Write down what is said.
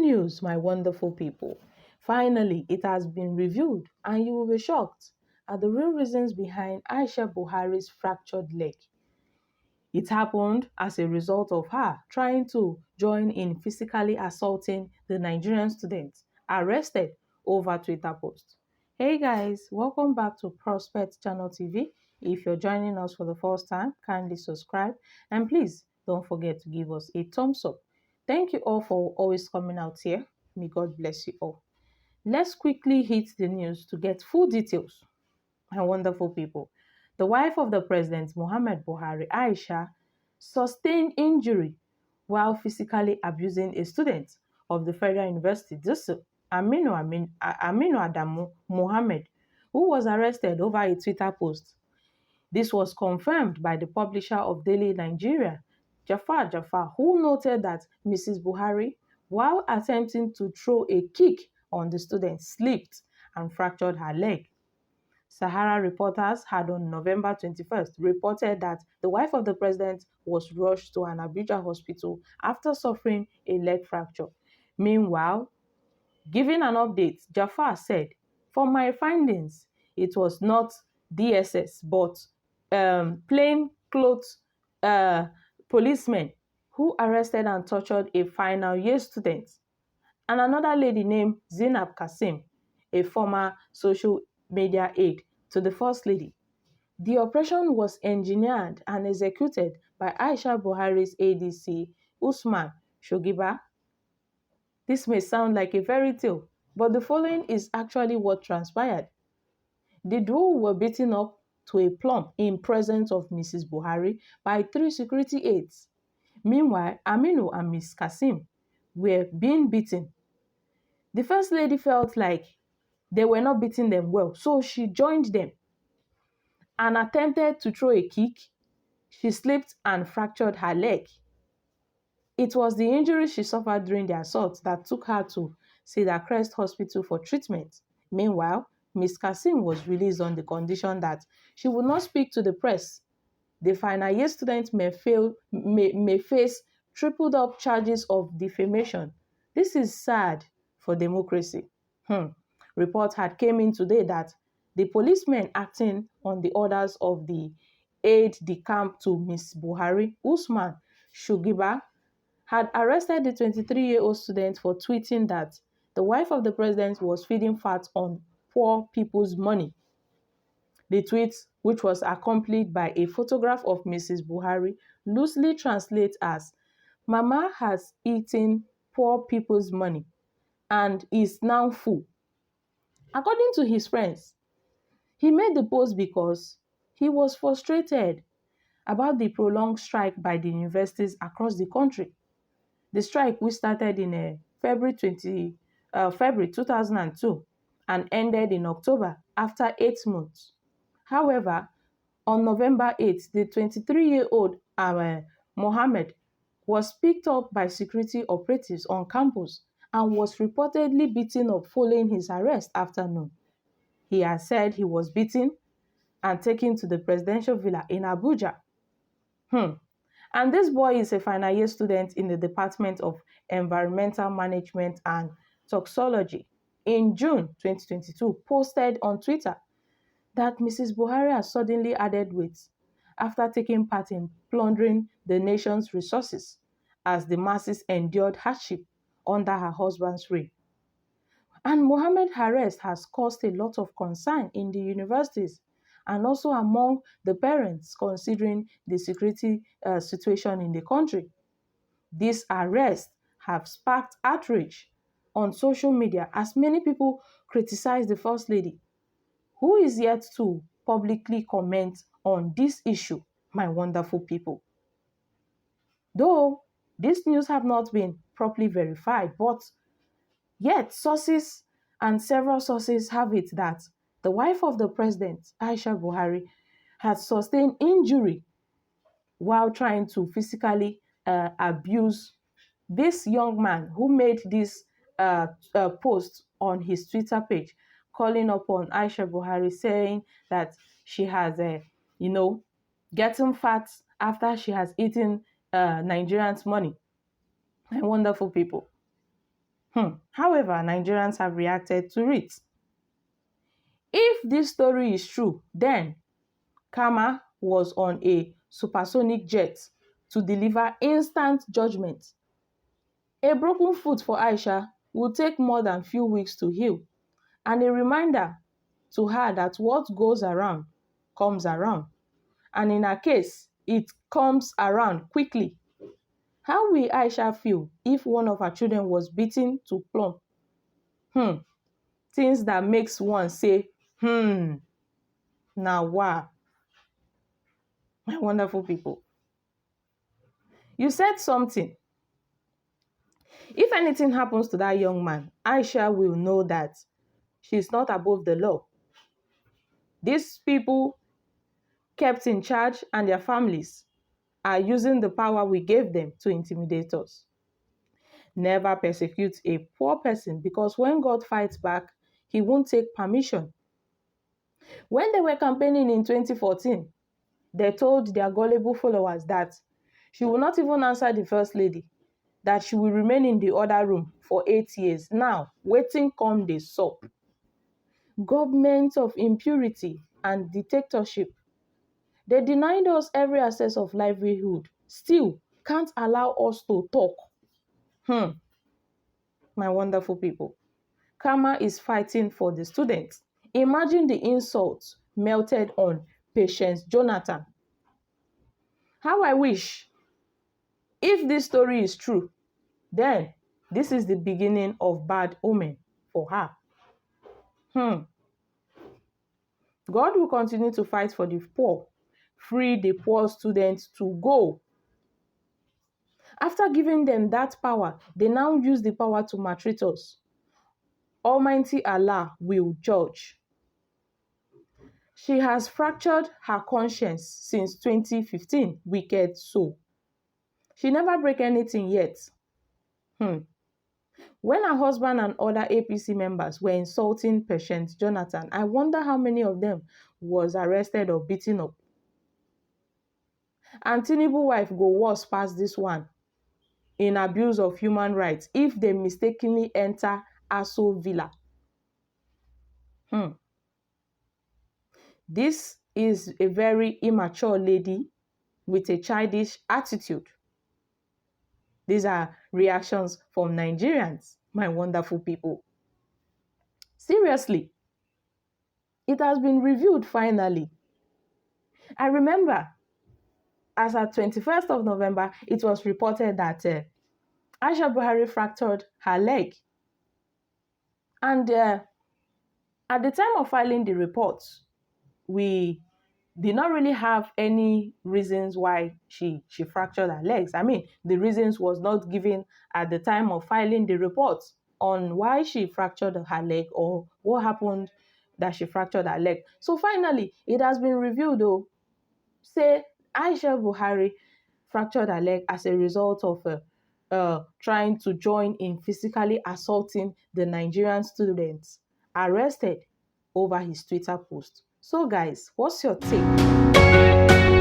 news, my wonderful people. Finally, it has been reviewed, and you will be shocked at the real reasons behind Aisha Buhari's fractured leg. It happened as a result of her trying to join in physically assaulting the Nigerian students arrested over Twitter post. Hey guys, welcome back to Prospect Channel TV. If you're joining us for the first time, kindly subscribe and please don't forget to give us a thumbs up. Thank you all for always coming out here. May God bless you all. Let's quickly hit the news to get full details. My wonderful people. The wife of the president, Muhammad Buhari, Aisha, sustained injury while physically abusing a student of the Federal University, Aminu Adamu Mohammed, who was arrested over a Twitter post. This was confirmed by the publisher of Daily Nigeria, Jafar, who noted that Mrs. Buhari, while attempting to throw a kick on the student, slipped and fractured her leg. Sahara reporters had on November 21st reported that the wife of the president was rushed to an Abuja hospital after suffering a leg fracture. Meanwhile, giving an update, Jafar said, "For my findings, it was not DSS but plainclothes policemen who arrested and tortured a final year student and another lady named Zainab Kasim, a former social media aide to the First Lady. The operation was engineered and executed by Aisha Buhari's ADC, Usman Shogiba." This may sound like a fairy tale, but the following is actually what transpired. The duo were beaten up to a plump in presence of Mrs. Buhari by 3 security aides. Meanwhile, Aminu and Ms. Kasim were being beaten. The First Lady felt like they were not beating them well, so she joined them and attempted to throw a kick. She slipped and fractured her leg. It was the injury she suffered during the assault that took her to Cedar Crest Hospital for treatment. Meanwhile, Ms. Kasim was released on the condition that she would not speak to the press. The final year student may face tripled up charges of defamation. This is sad for democracy. Report had came in today that the policemen acting on the orders of the aide-de-camp to Ms. Buhari, Usman Shugiba, had arrested the 23-year-old student for tweeting that the wife of the president was feeding fat on poor people's money. The tweet, which was accompanied by a photograph of Mrs. Buhari, loosely translates as, "Mama has eaten poor people's money and is now full." According to his friends, he made the post because he was frustrated about the prolonged strike by the universities across the country. The strike, which started in February 2002 and ended in October after 8 months. However, on November 8, the 23-year-old Mohammed was picked up by security operatives on campus and was reportedly beaten up following his arrest afternoon. He has said he was beaten and taken to the presidential villa in Abuja. And this boy is a final year student in the Department of Environmental Management and Toxicology. In June 2022, posted on Twitter that Mrs. Buhari has suddenly added weight after taking part in plundering the nation's resources as the masses endured hardship under her husband's reign. And Mohammed's arrest has caused a lot of concern in the universities and also among the parents considering the security situation in the country. These arrests have sparked outrage on social media as many people criticize the First Lady, who is yet to publicly comment on this issue, my wonderful people. Though these news have not been properly verified, but yet sources and several sources have it that the wife of the president, Aisha Buhari, had sustained injury while trying to physically abuse this young man who made this post on his Twitter page, calling upon Aisha Buhari, saying that she has, getting fat after she has eaten Nigerians' money. My wonderful people. However, Nigerians have reacted to it. If this story is true, then Kama was on a supersonic jet to deliver instant judgment. A broken foot for Aisha will take more than few weeks to heal, and a reminder to her that what goes around comes around. And in her case, it comes around quickly. How will Aisha feel if one of her children was beaten to plump? Things that makes one say, now wow. My wonderful people. You said something. If anything happens to that young man, Aisha will know that she's not above the law. These people kept in charge and their families are using the power we gave them to intimidate us. Never persecute a poor person, because when God fights back, he won't take permission. When they were campaigning in 2014, they told their gullible followers that she will not even answer the first lady, that she will remain in the other room for 8 years. Now, waiting come the soap. Government of impurity and dictatorship. They denied us every access of livelihood. Still, can't allow us to talk. My wonderful people. Kama is fighting for the students. Imagine the insults melted on Patience Jonathan. How I wish, if this story is true, then this is the beginning of bad omen for her. God will continue to fight for the poor, free the poor students to go. After giving them that power, they now use the power to maltreat us. Almighty Allah will judge. She has fractured her conscience since 2015, wicked soul. She never break anything yet. When her husband and other APC members were insulting Patience Jonathan, I wonder how many of them was arrested or beaten up. And Tinubu wife go worse past this one in abuse of human rights if they mistakenly enter Aso Villa. This is a very immature lady with a childish attitude. These are reactions from Nigerians, my wonderful people. Seriously, it has been revealed finally. I remember as at 21st of November, it was reported that Aisha Buhari fractured her leg. And at the time of filing the report, we did not really have any reasons why she fractured her legs. I mean, the reasons was not given at the time of filing the report on why she fractured her leg or what happened that she fractured her leg. So finally, it has been revealed though, say Aisha Buhari fractured her leg as a result of trying to join in physically assaulting the Nigerian students arrested over his Twitter post. So guys, what's your take?